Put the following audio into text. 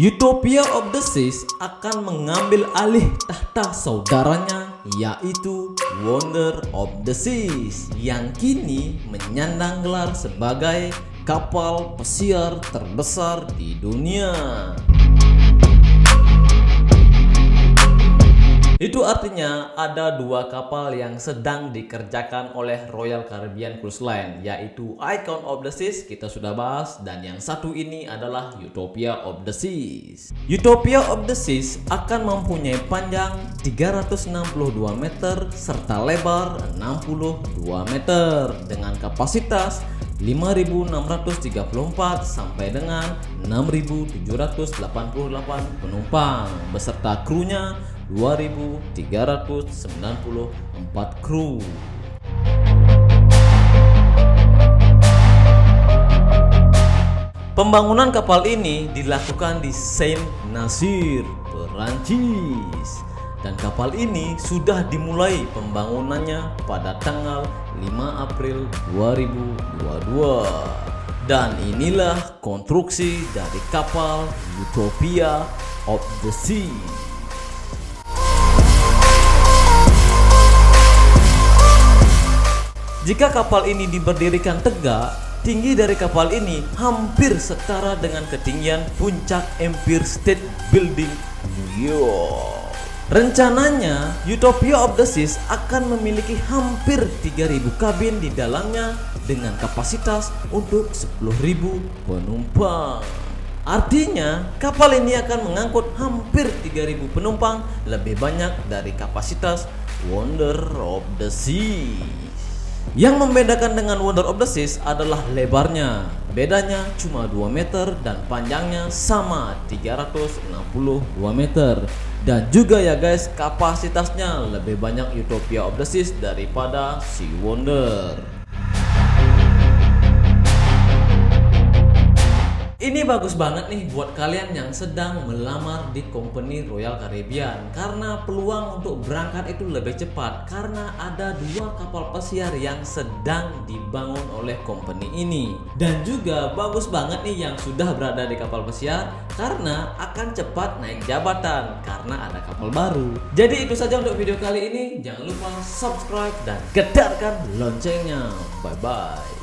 Utopia of the Seas akan mengambil alih tahta saudaranya, yaitu Wonder of the Seas, yang kini menyandang gelar sebagai kapal pesiar terbesar di dunia. Itu artinya ada dua kapal yang sedang dikerjakan oleh Royal Caribbean Cruise Line, yaitu Icon of the Seas, kita sudah bahas, dan yang satu ini adalah Utopia of the Seas. Utopia of the Seas akan mempunyai panjang 362 meter serta lebar 62 meter dengan kapasitas 5.634 sampai dengan 6.788 penumpang beserta krunya 2.394 kru. Pembangunan kapal ini dilakukan di Saint-Nazaire, Perancis, dan kapal ini sudah dimulai pembangunannya pada tanggal 5 April 2022. Dan inilah konstruksi dari kapal Utopia of the Seas. Jika kapal ini diberdirikan tegak, tinggi dari kapal ini hampir setara dengan ketinggian puncak Empire State Building, New York. Rencananya, Utopia of the Seas akan memiliki hampir 3.000 kabin di dalamnya dengan kapasitas untuk 10.000 penumpang. Artinya, kapal ini akan mengangkut hampir 3.000 penumpang, lebih banyak dari kapasitas Wonder of the Seas. Yang membedakan dengan Wonder of the Seas adalah lebarnya. Bedanya cuma 2 meter dan panjangnya sama 362 meter. Dan juga ya guys, kapasitasnya lebih banyak Utopia of the Seas daripada si Wonder. Ini bagus banget nih buat kalian yang sedang melamar di company Royal Caribbean, karena peluang untuk berangkat itu lebih cepat karena ada dua kapal pesiar yang sedang dibangun oleh company ini. Dan juga bagus banget nih yang sudah berada di kapal pesiar karena akan cepat naik jabatan karena ada kapal baru. Jadi itu saja untuk video kali ini. Jangan lupa subscribe dan getarkan loncengnya. Bye bye.